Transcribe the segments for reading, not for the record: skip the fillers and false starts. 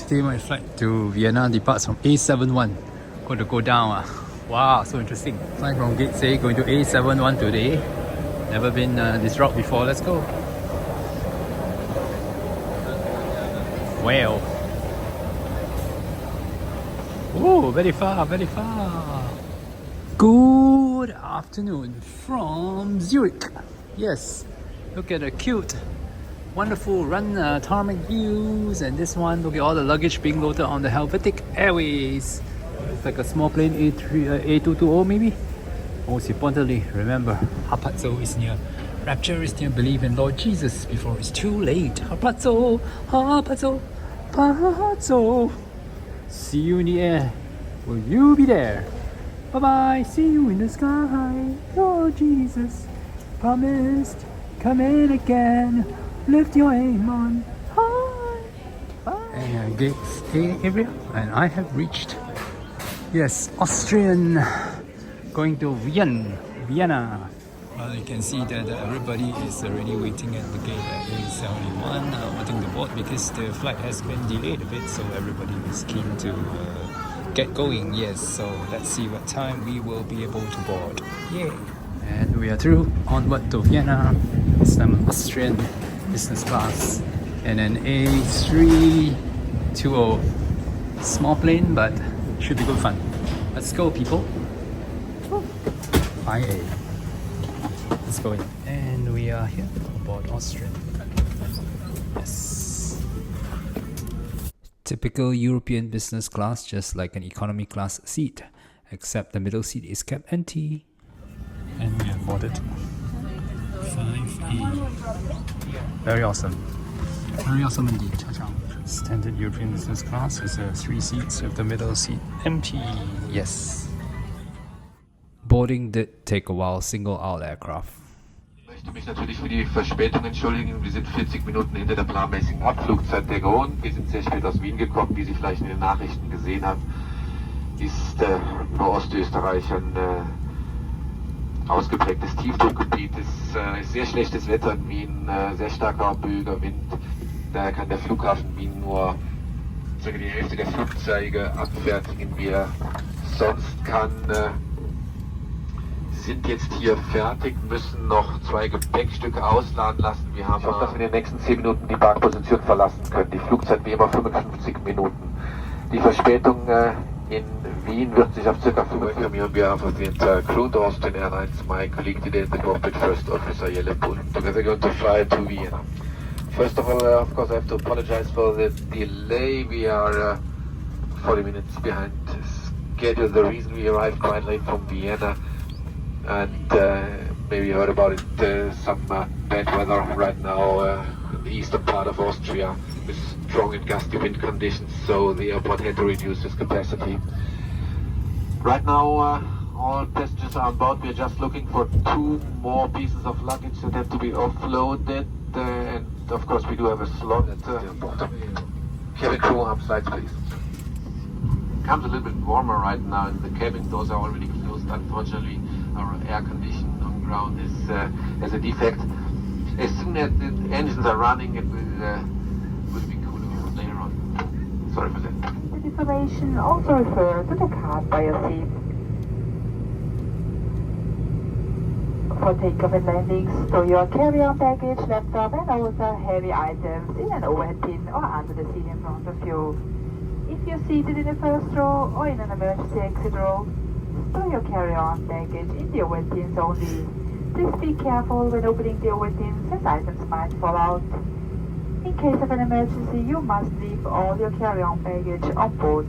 Today my flight to Vienna departs from A71. Going to go down. Wow, so interesting. Flying from Gate A, going to A71 today. Never been this route before. Let's go. Wow. Oh, very far, very far. Good afternoon from Zurich. Yes, look at the cute, wonderful tarmac views, and this one, look at all the luggage being loaded on the Helvetic Airways. It's like a small plane, A220 maybe. Most importantly, remember, Harpazo is near. Rapture is near. Believe in Lord Jesus before it's too late. Harpazo, Harpazo, Harpazo. See you in the air. Will you be there? Bye bye. See you in the sky. Lord Jesus promised, come in again. Lift your aim on high. Bye. Gate A area, and I have reached. Yes, Austrian. Going to Vienna. Well, you can see that everybody is already waiting at the gate at A71, waiting to board because the flight has been delayed a bit, so everybody is keen to get going. Yes, so let's see what time we will be able to board. Yay! And we are through, onward to Vienna. This time Austrian business class and an A320. Small plane, but should be good fun. Let's go, people. IA. Let's go in. And we are here aboard Austrian. Yes. Typical European business class, just like an economy class seat, except the middle seat is kept empty. And we have boarded 5A. Very awesome. Very awesome indeed. Ciao, ciao. Standard European business class is 3 seats with the middle seat empty. Yes. Boarding did take a while, single-aisle aircraft. Ich möchte mich natürlich für die Verspätung entschuldigen. Wir sind 40 Minuten hinter der planmäßigen Abflugzeit der Großen. Wir sind sehr spät aus Wien gekommen, wie Sie vielleicht in den Nachrichten gesehen haben. Ist über Ostösterreich ein ausgeprägtes Tiefdruckgebiet. Ist sehr schlechtes Wetter in Wien, sehr starker böiger Wind. Daher kann der Flughafen Wien nur circa die Hälfte der Flugzeuge abfertigen, wie er sonst kann. Sind jetzt hier fertig, müssen noch 2 Gepäckstücke ausladen lassen. Wir haben, ich hoffe, dass wir in den nächsten 10 Minuten die Parkposition verlassen können. Die Flugzeit wie immer 55 Minuten. Die Verspätung in Wien wird sich auf ca. 55 Minuten. On behalf of the entire crew of Austrian Airlines, my colleague today, the cockpit first officer Jelle Pool. Together going to fly to Vienna. First of all, of course, I have to apologize for the delay. We are 40 minutes behind schedule. The reason we arrived quite late from Vienna, and maybe you heard about it, some bad weather right now in the eastern part of Austria with strong and gusty wind conditions, so the airport had to reduce its capacity. Right now all passengers are on board. We are just looking for 2 more pieces of luggage that have to be offloaded, and of course we do have a slot at the bottom. Cabin crew, up slides please. Comes a little bit warmer right now in the cabin. Doors are already closed, unfortunately. Our air conditioning on ground has a defect. As soon as the engines are running, it will be cooler later on. Sorry for that. This information also refers to the card by your seat. For takeoff and landing, store your carry-on baggage, laptop and other heavy items in an overhead bin or under the seat in front of you. If you're seated in the first row or in an emergency exit row, store your carry-on baggage in the overhead bins only. Please be careful when opening the overhead bins as items might fall out. In case of an emergency, you must leave all your carry-on baggage on board.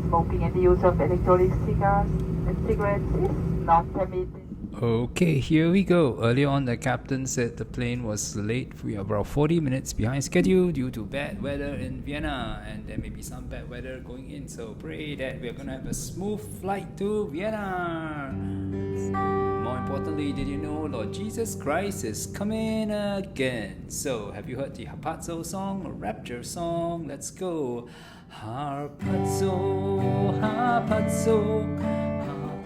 Smoking and the use of electronic cigars and cigarettes is not permitted. Okay, here we go. Earlier on, the captain said the plane was late. We are about 40 minutes behind schedule due to bad weather in Vienna, and there may be some bad weather going in, so pray that we are going to have a smooth flight to Vienna. More importantly, did you know Lord Jesus Christ is coming again? So, have you heard the Harpazo song or Rapture song? Let's go. Harpazo, Harpazo,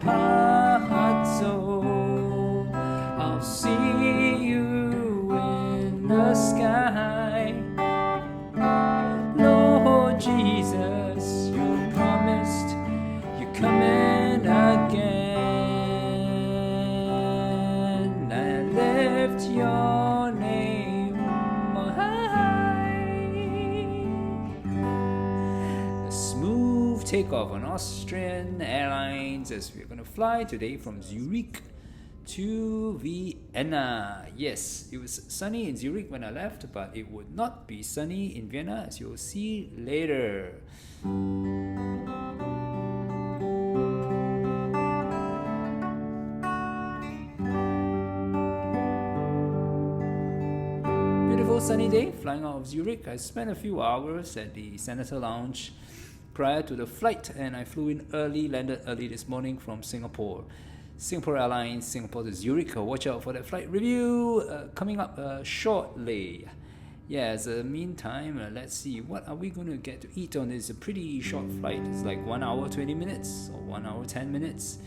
Harpazo. I'll see you in the sky. Lord coming again. I left your name high. A smooth takeoff on Austrian Airlines as we're going to fly today from Zurich to Vienna. Yes, it was sunny in Zurich when I left, but it would not be sunny in Vienna, as you'll see later. Beautiful sunny day flying out of Zurich. I spent a few hours at the Senator Lounge prior to the flight, and I flew in early, landed early this morning from Singapore. Singapore Airlines, Singapore to Zurich. Watch out for that flight review coming up shortly. Yes, meantime, let's see, what are we going to get to eat on this pretty short flight? It's like 1 hour 20 minutes or 1 hour 10 minutes.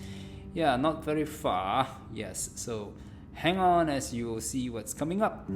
Yeah, not very far. Yes, so hang on as you will see what's coming up.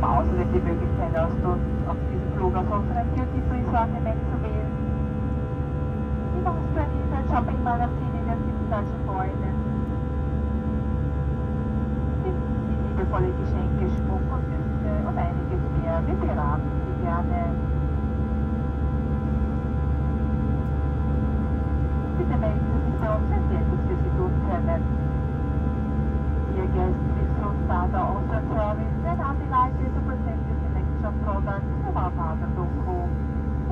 Außerdem die Möglichkeit aus auf diesem Flug aus unseren Duty-Free-Sortiment zu wählen. Im Austrian Shopping-Magazin in der Süddeutschen Freunde finden Sie liebevolle Geschenke, Schmuck und Nüsse und einiges mehr. Wir beraten Sie gerne. Bitte melden Sie sich bei uns, wenn wir etwas für Sie tun können. Dear guests, please don't start our Austrian service and are delighted to present you selection products from our partner Dunko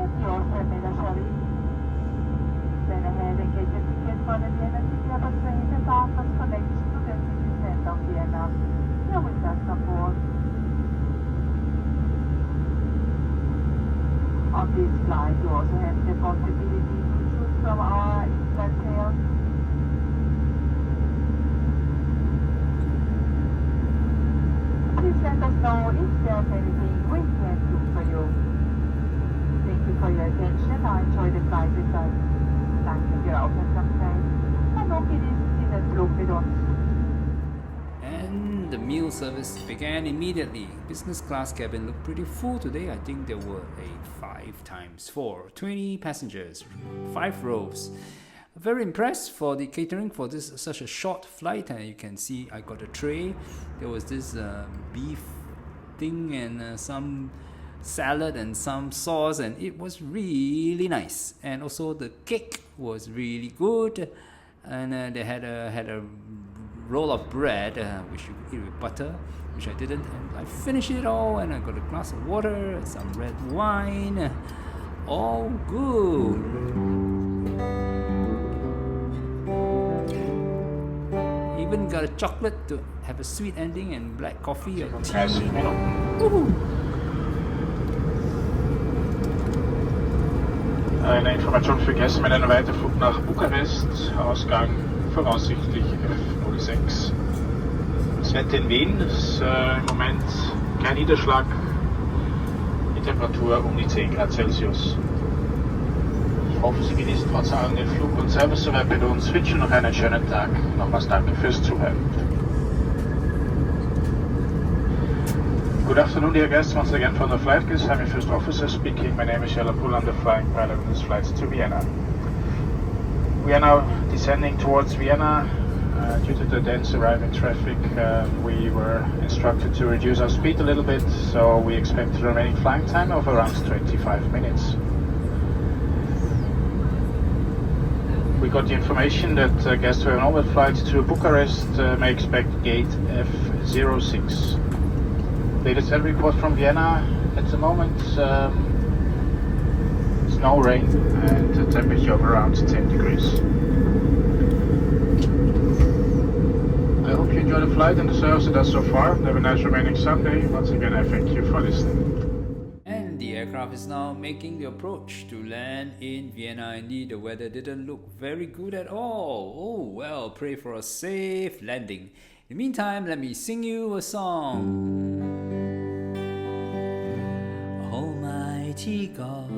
and the Austrian Menagerie. Plan ahead and get your ticket for the Vienna City Airbus train and partners connection to the city center of Vienna. Here with us support. On this flight, you also have the possibility to choose from our inside sales. Please let us know if there's anything we can do for you. Thank you for your attention. Now enjoy the flight with us. Danke für Ihre Aufmerksamkeit. Und nun genießen Sie den Flug mit uns. And the meal service began immediately. Business class cabin looked pretty full today. I think there were 5 times 4, 20 passengers, 5 rows. Very impressed for the catering for this such a short flight. And you can see I got a tray. There was this beef thing and some salad and some sauce, and it was really nice. And also the cake was really good. And they had a roll of bread which you could eat with butter, which I didn't. And I finished it all, and I got a glass of water, some red wine. All good. Even got a chocolate to have a sweet ending and black coffee or tea. Eine Information für Gäste mit einem Weiterflug nach Bukarest, Ausgang voraussichtlich F06. Das Wetter in Wien ist im Moment kein Niederschlag, die Temperatur um die 10 Grad Celsius. Ich hoffe, Sie genießen trotz allem den Flug und Service soweit mit uns. Wünschen noch einen schönen Tag. Nochmals danke fürs Zuhören. Good afternoon, dear guests. Once again from the flight guest, I'm your first officer speaking. My name is Jelle Poel, I'm the flying pilot of this flight to Vienna. We are now descending towards Vienna. Due to the dense arriving traffic, we were instructed to reduce our speed a little bit, so we expect the remaining flying time of around 25 minutes. We got the information that guests who have an onward flight to Bucharest may expect gate F06. Latest weather report from Vienna at the moment, snow, rain and a temperature of around 10 degrees. I hope you enjoy the flight and the service it does so far. Have a nice remaining Sunday. Once again, I thank you for listening. And the aircraft is now making the approach to land in Vienna. Indeed, the weather didn't look very good at all. Oh well, pray for a safe landing. In the meantime, let me sing you a song. Almighty God,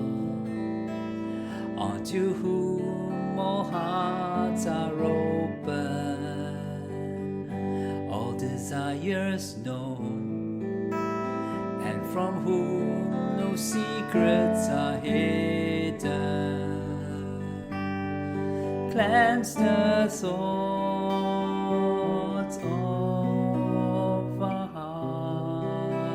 unto whom all hearts are open, all desires known, and from whom no secrets are hidden. Cleanse the thoughts of our hearts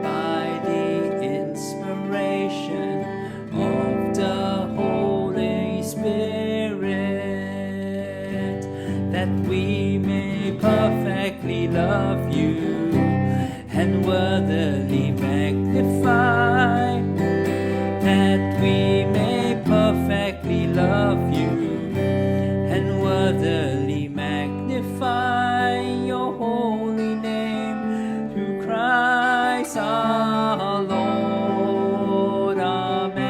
by the inspiration of the Holy Spirit, that we may perfectly love you and worthily magnify, that we may perfectly love you and worthily magnify your holy name through Christ our Lord. Amen.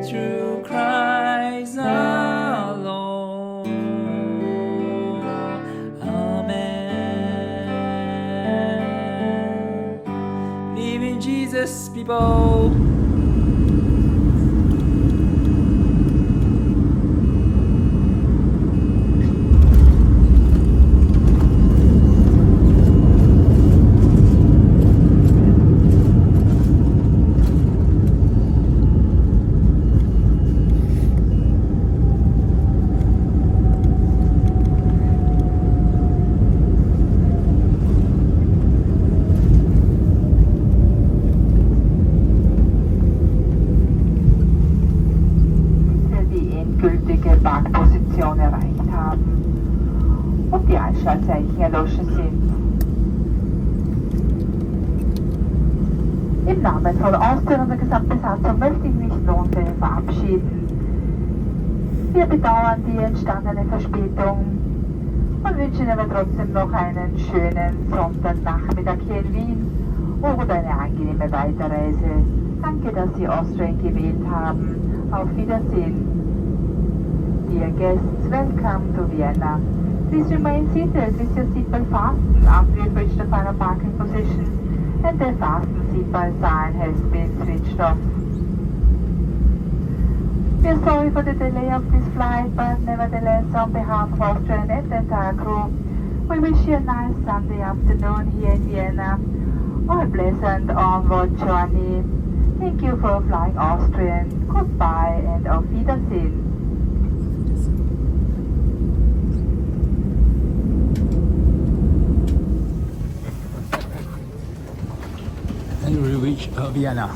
Through Christ our Lord. Amen. Believe in Jesus, people. Parkposition erreicht haben und die Einschaltzeichen erloschen sind. Im Namen von Austrian und der Gesamtbesatzung möchte ich mich nun verabschieden. Wir bedauern die entstandene Verspätung und wünschen aber trotzdem noch einen schönen Sonntagnachmittag hier in Wien oder eine angenehme Weiterreise. Danke, dass Sie Austrian gewählt haben. Auf Wiedersehen. Dear guests, welcome to Vienna. Please remain seated with your seatbelt fastened after you've reached the final parking position and the fasten seatbelt sign has been switched off. We are sorry for the delay of this flight, but nevertheless, on behalf of Austrian and the entire crew, we wish you a nice Sunday afternoon here in Vienna or a pleasant onward journey. Thank you for flying Austrian. Goodbye and auf Wiedersehen. And we reached Vienna.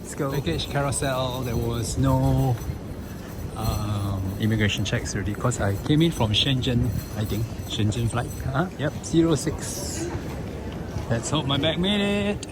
Let's go. Baggage carousel. There was no immigration checks already because I came in from Shenzhen, I think. Shenzhen flight. Yep, 06. Let's hope my bag made it.